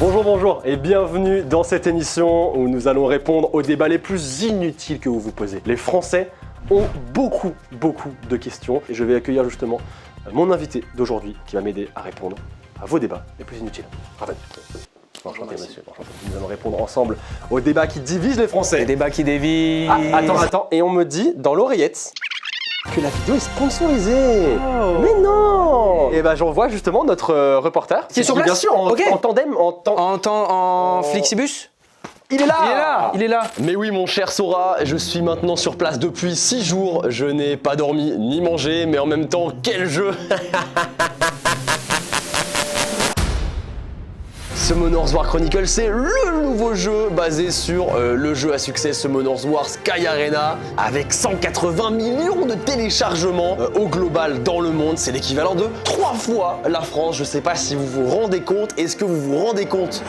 Bonjour, bonjour et bienvenue dans cette émission où nous allons répondre aux débats les plus inutiles que vous vous posez. Les Français ont beaucoup de questions et je vais accueillir justement mon invité d'aujourd'hui qui va m'aider à répondre à vos débats les plus inutiles. Raven. Enchanté, monsieur. Enchanté. Nous allons répondre ensemble aux débats qui divisent les Français. Les débats qui dévisent. Ah, attends, et on me dit dans l'oreillette que la vidéo est sponsorisée. Oh. Mais non. Et bah j'envoie justement notre reporter. Qui est sur place. Bien sûr, en tandem, En Flixibus. Il est là. Il est là. Mais oui mon cher Sora, je suis maintenant sur place depuis 6 jours, je n'ai pas dormi ni mangé, mais en même temps, quel jeu. Summoners War Chronicle, c'est le nouveau jeu basé sur le jeu à succès Summoners War Sky Arena avec 180 millions de téléchargements au global dans le monde. C'est l'équivalent de 3 fois la France. Je sais pas si vous vous rendez compte. Est-ce que vous vous rendez compte ?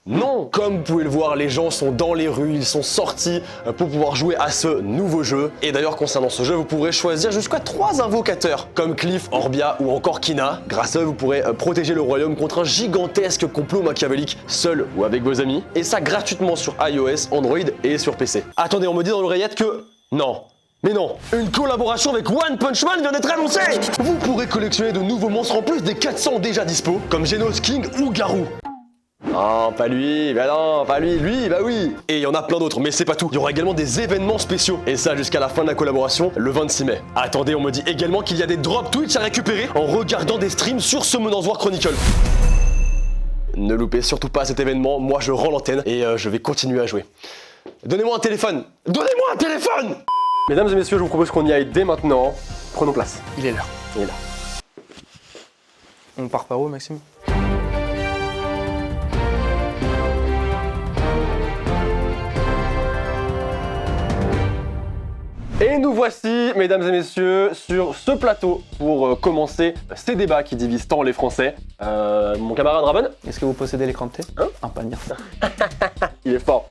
Non, comme vous pouvez le voir, les gens sont dans les rues, ils sont sortis pour pouvoir jouer à ce nouveau jeu. Et d'ailleurs, concernant ce jeu, vous pourrez choisir jusqu'à 3 invocateurs, comme Cliff, Orbia ou encore Kina. Grâce à eux, vous pourrez protéger le royaume contre un gigantesque complot machiavélique, seul ou avec vos amis. Et ça gratuitement sur iOS, Android et sur PC. Attendez, on me dit dans l'oreillette que... Non. Mais non, une collaboration avec One Punch Man vient d'être annoncée. Vous pourrez collectionner de nouveaux monstres en plus des 400 déjà dispo, comme Genos, King ou Garou. Non, pas lui, bah non, pas lui, bah oui. Et il y en a plein d'autres, mais c'est pas tout. Il y aura également des événements spéciaux, et ça jusqu'à la fin de la collaboration, le 26 mai. Attendez, on me dit également qu'il y a des drops Twitch à récupérer en regardant des streams sur Summoners War Chronicle. Ne loupez surtout pas cet événement, moi je rends l'antenne et je vais continuer à jouer. Donnez-moi un téléphone. Mesdames et messieurs, je vous propose qu'on y aille dès maintenant. Prenons place. Il est là. Il est là. On part par où, Maxime? Et nous voici, mesdames et messieurs, sur ce plateau pour commencer ces débats qui divisent tant les Français. Mon camarade Raven, Est-ce que vous possédez l'écran de thé? Un panier. il est fort.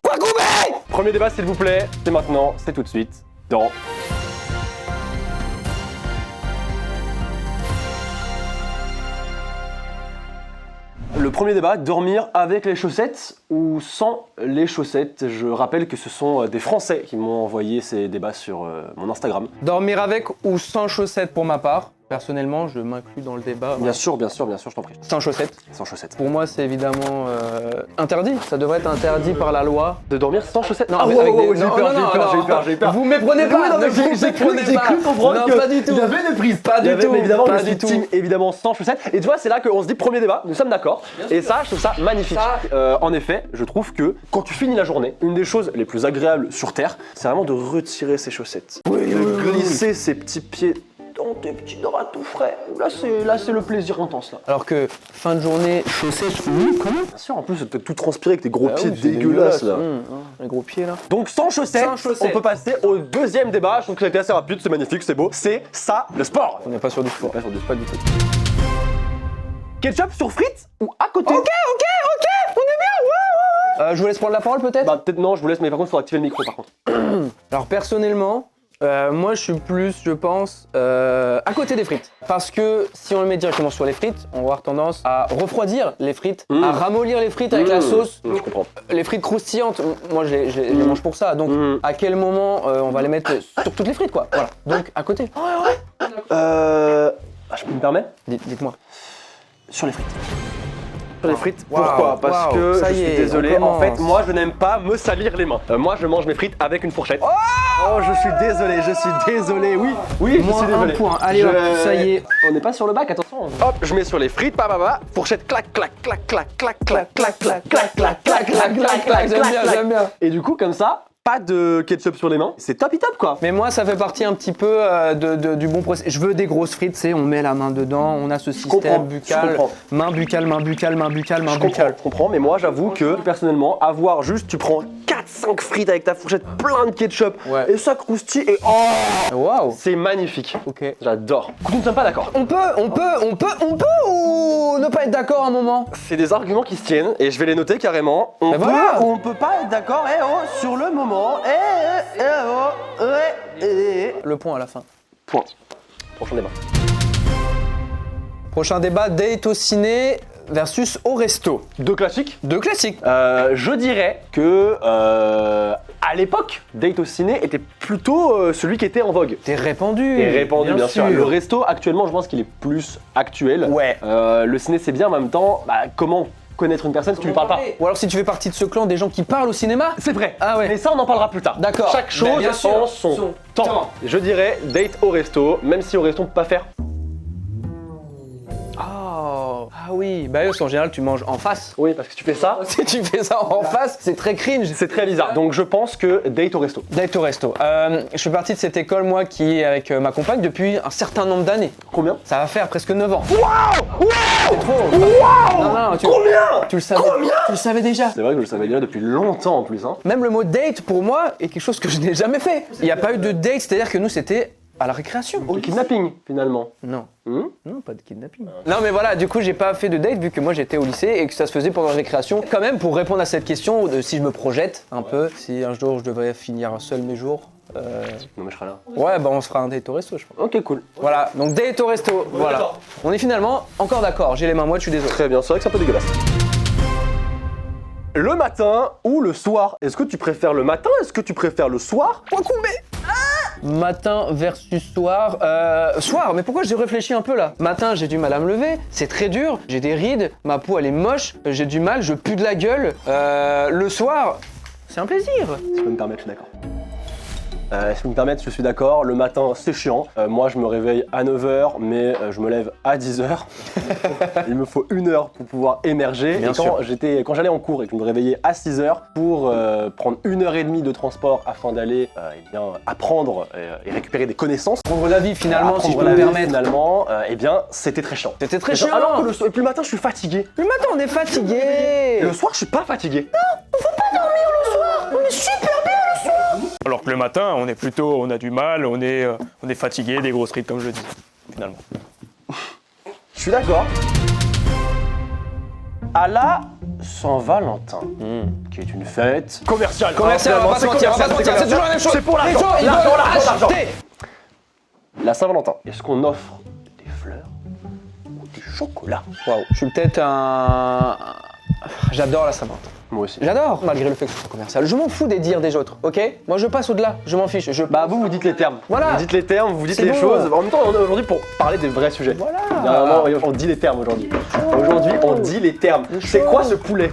Premier débat s'il vous plaît, c'est maintenant, c'est tout de suite, dans... Le premier débat, dormir avec les chaussettes ou sans les chaussettes. Je rappelle que ce sont des Français qui m'ont envoyé ces débats sur mon Instagram. Dormir avec ou sans chaussettes pour ma part. Personnellement, je m'inclus dans le débat. Bien sûr, je t'en prie. Sans chaussettes. Sans chaussettes. Pour moi, c'est évidemment interdit. Ça devrait être interdit par la loi. De dormir sans chaussettes? Non, avec avec des- j'ai eu non, peur, non, non, j'ai eu peur. Vous méprenez pas. Oui, non, mais ne vous méprenez j'ai pas. cru comprendre Non, que pas du tout. il y avait une prise. Pas du tout. Mais évidemment, Pas je suis du tout. team, évidemment, sans chaussettes. Et tu vois, c'est là qu'on se dit premier débat, nous sommes d'accord. Et ça, je trouve ça magnifique. En effet, je trouve que quand tu finis la journée, une des choses les plus agréables sur Terre, c'est vraiment de retirer ses chaussettes. De glisser ses petits pieds dans tes petits draps tout frais. Là, c'est le plaisir intense, là. Alors que fin de journée, chaussettes. Comment? Bien sûr, en plus, t'as tout transpiré avec tes gros pieds oui, c'est dégueulasses, là. Les gros pieds là. Donc sans chaussettes, Sans chaussettes. on peut passer au deuxième débat. Je trouve que ça a été assez rapide, c'est magnifique, c'est beau. C'est ça, le sport. On n'est pas sur du sport. Pas sur du pas du tout. Ketchup sur frites ou à côté? Ok, on est bien. Je vous laisse prendre la parole peut-être. Bah peut-être non, je vous laisse, mais par contre, il faudra activer le micro par contre. Alors personnellement, moi je suis plus, je pense, à côté des frites. Parce que si on le met directement sur les frites, on va avoir tendance à refroidir les frites, à ramollir les frites avec la sauce. Je comprends. Les frites croustillantes, moi je les mange pour ça. Donc à quel moment on va les mettre sur toutes les frites quoi. Voilà. Donc à côté. Je me permets? Dites-moi. Sur les frites. Sur les frites. Wow, Pourquoi? Parce wow, que ça je y suis est, désolé. on En fait, commence. moi, je n'aime pas me salir les mains. Moi, je mange mes frites avec une fourchette. Oh, je suis désolé. Oui, je Moins suis désolé. un point. Allez, hop, ça y est. On n'est pas sur le bac, attention. Hop, je mets sur les frites, fourchette, clac, clac, clac, clac, clac, clac, clac, clac, clac, clac, clac, clac, clac, J'aime bien. Et du coup, comme ça, pas de ketchup sur les mains. C'est top quoi. Mais moi, ça fait partie un petit peu du bon procès. Je veux des grosses frites, c'est on met la main dedans, on a ce système buccal, main buccale. Je comprends, mais moi j'avoue que personnellement, avoir juste, tu prends 4-5 frites avec ta fourchette plein de ketchup Ouais. et ça croustille et oh, Waouh. c'est magnifique. Ok. J'adore. Nous ne sommes pas d'accord. On peut ou ne pas être d'accord un moment? C'est des arguments qui se tiennent et je vais les noter carrément. On peut voilà. ou on peut pas être d'accord sur le moment. Le point à la fin. Point. Prochain débat. Prochain débat, date au ciné versus au resto. Deux classiques. Deux classiques. Je dirais que à l'époque, date au ciné était plutôt celui qui était en vogue. T'es répandu. Et répandu bien sûr. Le resto actuellement, je pense qu'il est plus actuel. Ouais. Le ciné c'est bien, en même temps, comment connaître une personne si tu lui parles pas? Ou alors si tu fais partie de ce clan des gens qui parlent au cinéma. C'est vrai. Ah ouais. Mais ça on en parlera plus tard. D'accord. Chaque chose Mais bien sûr. en son temps. Je dirais date au resto, même si au resto on peut pas faire. Oh. Ah oui. Bah en général tu manges en face. Oui, parce que tu fais ça, Si tu fais ça en face, c'est très cringe. c'est très bizarre. Donc je pense que date au resto. Date au resto. Je fais partie de cette école, moi, qui est avec ma compagne depuis un certain nombre d'années. Combien? Ça va faire presque 9 ans. Waouh! C'est trop. Waouh! Non, Combien? tu le savais. Tu le savais déjà. C'est vrai que je le savais déjà depuis longtemps en plus. Hein. Même le mot date, pour moi, est quelque chose que je n'ai jamais fait. Il n'y a pas eu de date, c'est-à-dire que nous, c'était à la récréation. Au kidnapping finalement. Non. Hmm. Non, pas de kidnapping. Non, mais voilà, du coup, j'ai pas fait de date vu que moi j'étais au lycée et que ça se faisait pendant la récréation. Quand même, pour répondre à cette question, de si je me projette un peu, si un jour je devrais finir seul mes jours. Non mais je serai là. Ouais, bah on se fera un date au resto, je pense. Ok, cool. Voilà, donc date au resto, voilà. d'accord. On est finalement encore d'accord, j'ai les mains moites, je suis désolé. Très bien, c'est vrai que c'est un peu dégueulasse. Le matin ou le soir? Est-ce que tu préfères le matin? Est-ce que tu préfères le soir? Matin versus soir. Soir, mais pourquoi j'ai réfléchi un peu là? Matin, j'ai du mal à me lever, c'est très dur, j'ai des rides, ma peau elle est moche, j'ai du mal, je pue de la gueule. Le soir, c'est un plaisir. Si je peux me permettre, je suis d'accord. Si je peux me permettre, je suis d'accord. Le matin, c'est chiant. Moi, je me réveille à 9h, mais je me lève à 10h. Il me faut 1 heure pour pouvoir émerger. Bien et sûr. quand j'allais en cours et que je me réveillais à 6h pour prendre 1h30 de transport afin d'aller apprendre et récupérer des connaissances. Prendre la vie finalement, si je Apprendre peux la me vie, permettre. Finalement, c'était très chiant. C'était très chiant. Alors que le soir, et puis le matin, je suis fatigué. Le matin, on est fatigué. Et le soir, je suis pas fatigué. Alors que le matin, on a du mal, on est fatigué, des grosses rides comme je dis, finalement. Je suis d'accord. À la Saint-Valentin, qui est une fête commerciale. Commercial, on va pas se mentir, c'est toujours la même chose. C'est pour Les l'argent. gens, ils L'argent, veulent l'argent, l'argent. acheter. La Saint-Valentin, est-ce qu'on offre des fleurs ou du chocolat? Waouh, je suis peut-être un... J'adore la Saint-Valentin. Moi aussi. J'adore, malgré le fait que ce soit commercial. Je m'en fous des dires des autres, ok? Moi, je passe au-delà, je m'en fiche. Bah vous dites les termes. Voilà. Vous dites les termes, vous dites C'est les bon. choses. En même temps, on est aujourd'hui pour parler des vrais sujets. Voilà. Vraiment, on dit les termes aujourd'hui. Aujourd'hui, on dit les termes. C'est quoi ce poulet?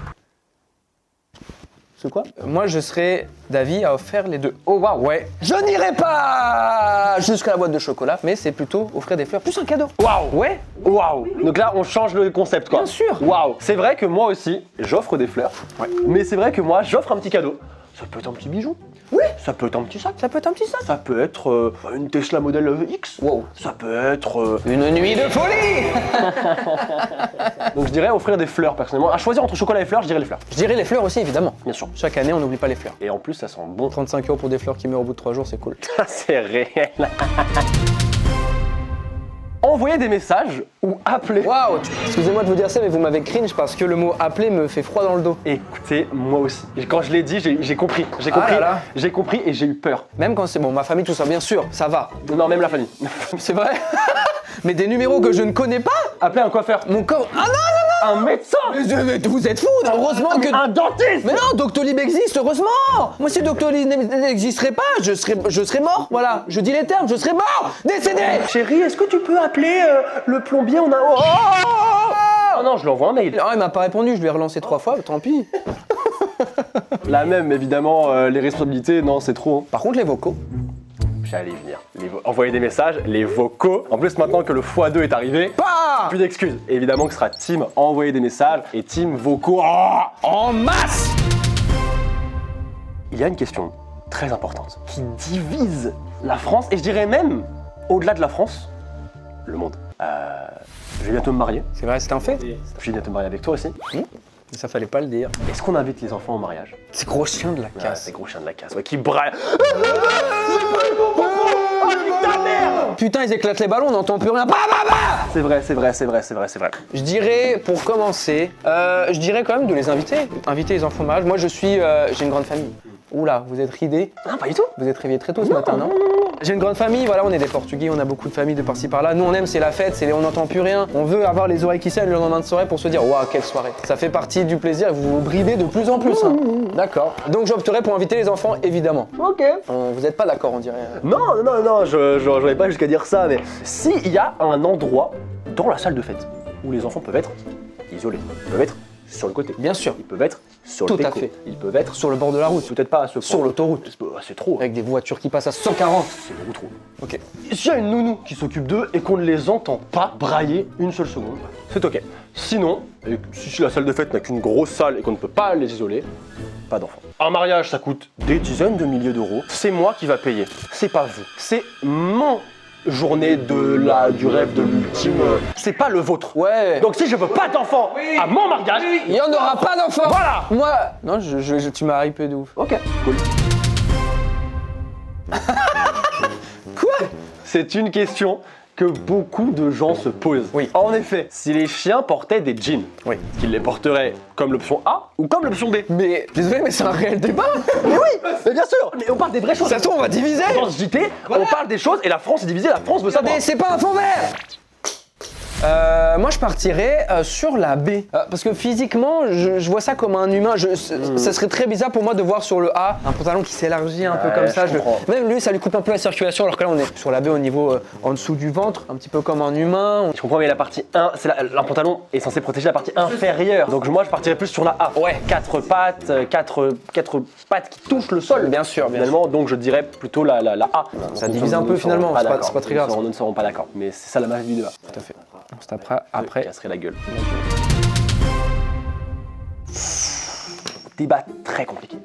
C'est quoi? Moi, je serais d'avis à offrir les deux. Oh waouh, ouais. Je n'irai pas jusqu'à la boîte de chocolat, mais c'est plutôt offrir des fleurs plus un cadeau. Waouh! Ouais. Waouh! Donc là, on change le concept, quoi. Bien sûr. Waouh! C'est vrai que moi aussi, j'offre des fleurs. Ouais. Mais c'est vrai que moi, j'offre un petit cadeau. Ça peut être un petit bijou. Oui. Ça peut être un petit sac. Ça peut être un petit sac. Ça peut être une Tesla Model X. Wow. Ça peut être. Une nuit de folie. Donc je dirais offrir des fleurs personnellement. À choisir entre chocolat et fleurs, je dirais les fleurs. Je dirais les fleurs aussi, évidemment. Bien sûr. Chaque année, on n'oublie pas les fleurs. Et en plus, ça sent bon. 35 € pour des fleurs qui meurent au bout de 3 jours, c'est cool. C'est réel. Envoyer des messages ou appeler. Waouh. Excusez-moi de vous dire ça, mais vous m'avez cringe parce que le mot appeler me fait froid dans le dos. Écoutez, moi aussi. Quand je l'ai dit, j'ai compris. J'ai Ah compris. là là. J'ai compris et j'ai eu peur. Même quand c'est bon, ma famille, tout ça, bien sûr, ça va. Non, même la famille. C'est vrai. Mais des numéros que je ne connais pas. Appeler un coiffeur. Mon corps. Ah non. Un médecin. Mais vous êtes fous, heureusement que... Un dentiste. Mais non, Doctolib existe, heureusement. Moi, si Doctolib n'existerait pas, je serais mort. Voilà, je dis les termes, je serais mort, décédé. Chérie, est-ce que tu peux appeler le plombier? On a. Oh non, je lui envoie un mail. Non, il m'a pas répondu, je lui ai relancé 3 fois, tant pis. La même, évidemment, les responsabilités, non, c'est trop. Hein. Par contre, les vocaux. J'allais y venir. Envoyer des messages, les vocaux. En plus, maintenant que le x2 est arrivé, Pas plus d'excuses. Évidemment que ce sera team envoyer des messages et team vocaux. en masse. Il y a une question très importante qui divise la France et je dirais même, au-delà de la France, le monde. Je vais bientôt me marier. C'est vrai, c'est un fait. Je vais bientôt me marier avec toi aussi. Ça fallait pas le dire. Est-ce qu'on invite les enfants au mariage? C'est gros chien de la Ah, casse. c'est gros chien de la casse, ouais, qui braille. Putain, ils éclatent les ballons, on n'entend plus rien. Bah, bah, bah. C'est vrai, c'est vrai, c'est vrai, c'est vrai, c'est vrai. Je dirais, pour commencer, je dirais quand même de les inviter. Inviter les enfants au mariage. Moi, j'ai une grande famille. Oula, vous êtes ridés. Non, pas du tout. Vous êtes réveillés très tôt ce matin, non? J'ai une grande famille, voilà, on est des Portugais, on a beaucoup de familles de par-ci par-là. Nous on aime, c'est la fête, on n'entend plus rien. On veut avoir les oreilles qui saignent le lendemain de soirée pour se dire waouh, quelle soirée. Ça fait partie du plaisir et vous vous bridez de plus en plus. Hein. D'accord. Donc j'opterai pour inviter les enfants, évidemment. Ok. Vous n'êtes pas d'accord, on dirait. Non, je vais pas jusqu'à dire ça, mais s'il y a un endroit dans la salle de fête où les enfants peuvent être isolés, ils peuvent être sur le côté. Bien sûr. Ils peuvent être sur Tout le à péco. fait. Ils peuvent être Sur le bord de la route. peut-être pas à ce point. Sur l'autoroute. C'est trop. Avec des voitures qui passent à 140. C'est beaucoup trop. Ok. S'il y a une nounou qui s'occupe d'eux et qu'on ne les entend pas brailler une seule seconde, c'est ok. Sinon, et si la salle de fête n'a qu'une grosse salle et qu'on ne peut pas les isoler, pas d'enfants. Un mariage, ça coûte des dizaines de milliers d'euros. C'est moi qui va payer. C'est pas vous. C'est mon journée du rêve de l'ultime. C'est pas le vôtre. Ouais. Donc si je veux pas d'enfants à mon mariage, Il n'y en aura pas d'enfants. Voilà. Moi. Non, tu m'as hypé de ouf. ok, cool. Quoi? C'est une question que beaucoup de gens se posent. Oui. En effet, si les chiens portaient des jeans, Oui. qu'ils les porteraient comme l'option A ou comme l'option B. Mais désolé, mais c'est un réel débat. Mais oui, mais bien sûr. Mais on parle des vraies choses. Ça se trouve, on va diviser. Dans ce JT, on parle des choses et la France est divisée. La France veut savoir. Mais c'est pas un fond vert. Moi je partirais sur la B parce que physiquement je vois ça comme un humain. Ça serait très bizarre pour moi de voir sur le A un pantalon qui s'élargit un peu comme ça. je comprends. Même lui ça lui coupe un peu la circulation alors que là on est sur la B au niveau en dessous du ventre, un petit peu comme un humain. Je comprends, mais la partie 1, un pantalon est censé protéger la partie inférieure. Donc moi je partirais plus sur la A. Ouais. 4 pattes, 4 pattes qui touchent le sol. Bien sûr, bien sûr. Finalement, donc je dirais plutôt la A. Ça Donc, divise un nous peu ne serons finalement, c'est pas d'accord. très grave. Nous ne serons pas d'accord, mais c'est ça la magie du débat. Tout à fait. C'est après. Casserait la gueule. Débat très compliqué.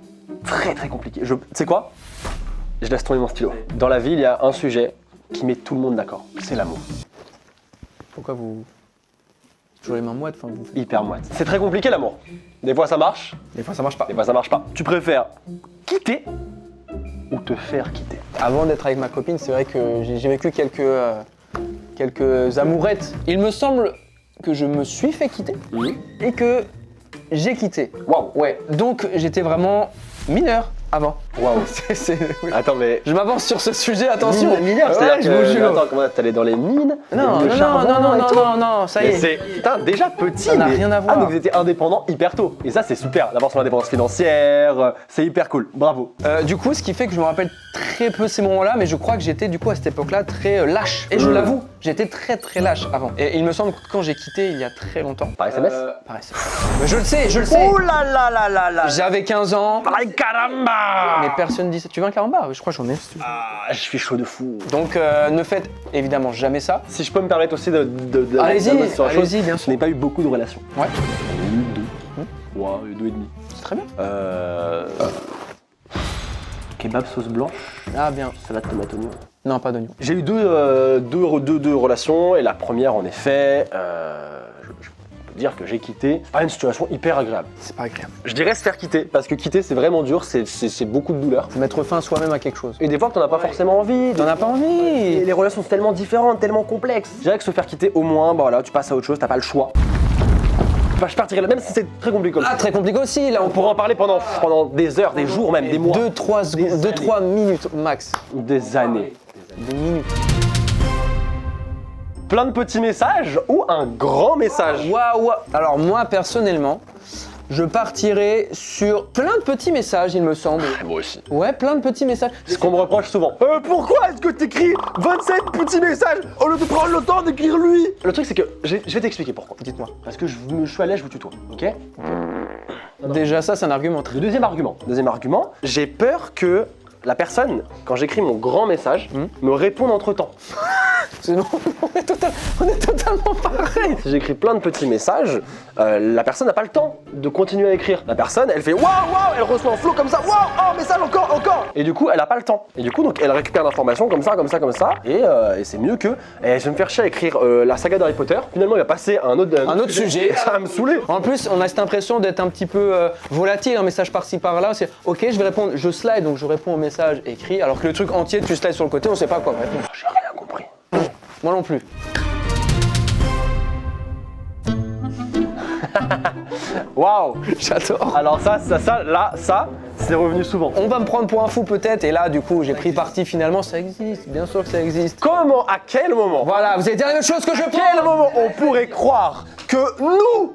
Très compliqué. Tu sais quoi? Je laisse tomber mon stylo. Dans la vie, il y a un sujet qui met tout le monde d'accord. C'est l'amour. Pourquoi vous toujours les mains moites, enfin vous. Hyper moite. C'est très compliqué l'amour. Des fois ça marche, Des fois ça marche pas. des fois ça marche pas. Tu préfères quitter ou te faire quitter? Avant d'être avec ma copine, c'est vrai que j'ai vécu quelques amourettes. Il me semble que je me suis fait quitter et que j'ai quitté. Waouh. Ouais, donc j'étais vraiment mineur avant. Waouh. Oui. Attends, mais. Je m'avance sur ce sujet, attention. Mineur, Ouais, c'est-à-dire je vous que. jure. Attends, comment t'allais dans les mines? Non, les mines de charbon et tout. non, ça y Mais est. c'est putain, déjà petit. Ça n'a mais- rien à voir. Ah, donc vous étiez indépendant hyper tôt. Et ça, c'est super d'avoir son indépendance financière. C'est hyper cool. Bravo. Du coup, ce qui fait que je me rappelle très peu ces moments-là, mais je crois que j'étais du coup à cette époque-là très lâche. Et je l'avoue, j'étais très lâche avant. Et il me semble que quand j'ai quitté il y a très longtemps. Par SMS? Par SMS. Mais je le sais. Oh là là là là là. J'avais 15 ans. Ay caramba. Mais personne dit ça. Tu veux un caramba? Je crois que j'en ai. Ah, je suis chaud de fou. Donc ne faites évidemment jamais ça. Si je peux me permettre aussi de Allez-y, d'insister sur la chose, allez-y, bien je sûr. n'ai pas eu beaucoup de relations. Ouais. J'en ai eu 2. 3, 2 et demi. C'est très bien. Kebab sauce blanche, Ah bien. salade tomate oignon. Non, pas d'oignon. J'ai eu deux relations et la première en effet, je peux dire que j'ai quitté. C'est pas une situation hyper agréable. C'est pas agréable. Je dirais se faire quitter parce que quitter c'est vraiment dur, c'est beaucoup de douleur. Faut mettre fin soi-même à quelque chose. Et des fois que t'en as pas forcément envie. T'en as pas Et envie. les relations sont tellement différentes, tellement complexes. Je dirais que se faire quitter au moins, bah voilà, tu passes à autre chose, t'as pas le choix. Bah, je partirais là, même si c'est très compliqué comme ça. Ah, très compliqué aussi. Là, On pourrait en parler pendant des heures, des jours même, des mois. 2-3 secondes, 2-3 minutes max. Des années. Des minutes. Plein de petits messages ou un grand message? Waouh. Alors moi personnellement, je partirais sur plein de petits messages, il me semble. Moi aussi. Ouais, plein de petits messages. Ce qu'on me reproche souvent. Pourquoi est-ce que t'écris 27 petits messages au lieu de prendre le temps d'écrire lui? Le truc c'est que, je vais t'expliquer pourquoi. Dites-moi. Parce que je suis à l'aise, je vous tutoie, ok? Déjà ça, c'est un argument très... Le deuxième argument, j'ai peur que la personne, quand j'écris mon grand message, me réponde entre temps. Sinon, on est totalement pareil. Si j'écris plein de petits messages, la personne n'a pas le temps de continuer à écrire. La personne, elle fait waouh, elle reçoit un flow comme ça, waouh, oh, message encore. Et du coup, elle n'a pas le temps. Et du coup, donc, elle récupère l'information comme ça. Et c'est mieux que. Et je vais me faire chier à écrire la saga d'Harry Potter. Finalement, il va passer à un autre sujet. Ça va me saouler. En plus, on a cette impression d'être un petit peu volatile, un message par-ci par-là. C'est ok, je vais répondre, je slide, donc je réponds au message écrit, alors que le truc entier, tu slides sur le côté, on sait pas quoi répondre. J'ai rien compris. Moi non plus. Waouh. J'adore. Alors ça, c'est revenu souvent. On va me prendre pour un fou peut-être, et là du coup j'ai pris parti finalement, ça existe, bien sûr que ça existe. Comment, à quel moment, Voilà, vous allez dire la même chose que je à quel moment on pourrait croire que nous,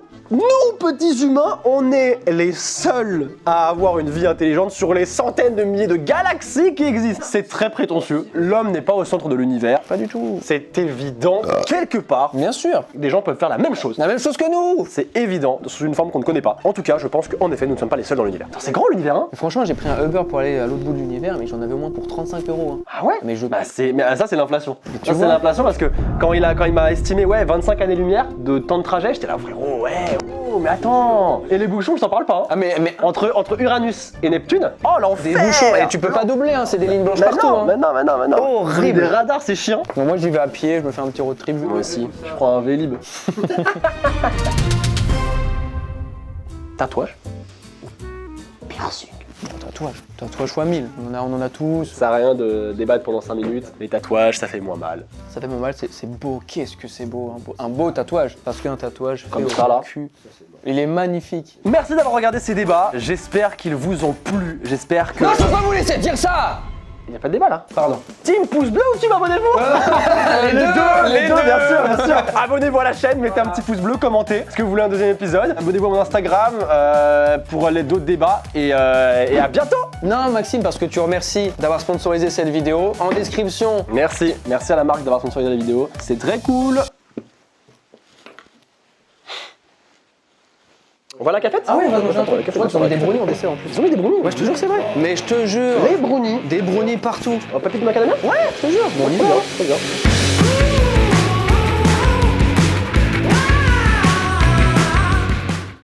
petits humains, on est les seuls à avoir une vie intelligente sur les centaines de milliers de galaxies qui existent? C'est très prétentieux. L'homme n'est pas au centre de l'univers. Pas du tout. C'est évident. Quelque part, Bien sûr, des gens peuvent faire la même chose. la même chose que nous. C'est évident, sous une forme qu'on ne connaît pas. En tout cas, je pense qu'en effet, nous ne sommes pas les seuls dans l'univers. C'est grand l'univers, hein? Franchement, j'ai pris un Uber pour aller à l'autre bout de l'univers, mais j'en avais au moins pour 35 €. Hein. Ah ouais? Mais je... Bah ça c'est l'inflation. tu Ça c'est vois. l'inflation parce que quand il m'a estimé 25 années-lumière de temps de trajet, j'étais là frérot, mais attends. Et les bouchons, je t'en parle pas. Hein. Ah mais Entre Uranus et Neptune, oh l'enfer. des bouchons, et tu peux pas doubler, hein, c'est des lignes blanches Mais partout. non, Hein. mais non. Horrible. Des radars, c'est chiant. Bon, moi j'y vais à pied, je me fais un petit road trip. Moi aussi, je prends un Vélib. Tatouage. Piercing. Tatouage fois 1000, on en a tous. Ça sert à rien de débattre pendant 5 minutes. Les tatouages, ça fait moins mal. Ça fait mal, c'est beau, qu'est-ce que c'est beau, un beau tatouage. Parce qu'un tatouage Comme fait ça, au là. cul, il est magnifique. Merci d'avoir regardé ces débats. J'espère qu'ils vous ont plu. J'espère que... Non, je peux pas vous laisser dire ça. Il n'y a pas de débat là. Pardon. Team pouce bleu ou team abonnez-vous? Les deux. bien sûr. Abonnez-vous à la chaîne, mettez un petit pouce bleu, commentez. Est-ce que vous voulez un deuxième épisode? Abonnez-vous à mon Instagram pour les d'autres débats et à bientôt. Non, Maxime, parce que tu remercies d'avoir sponsorisé cette vidéo. En description, Merci à la marque d'avoir sponsorisé la vidéo. C'est très cool. On va à la cafette? ah oui, on va manger un truc. Je crois qu'ils ont mis des brownies en dessert en plus. Ils ont mis des brownies. Ouais, je te jure que c'est vrai. Mais je te jure. Les brownies. Des brownies partout. Un papier de macadamia? Ouais, je te jure. Bon, on y va. Très bien.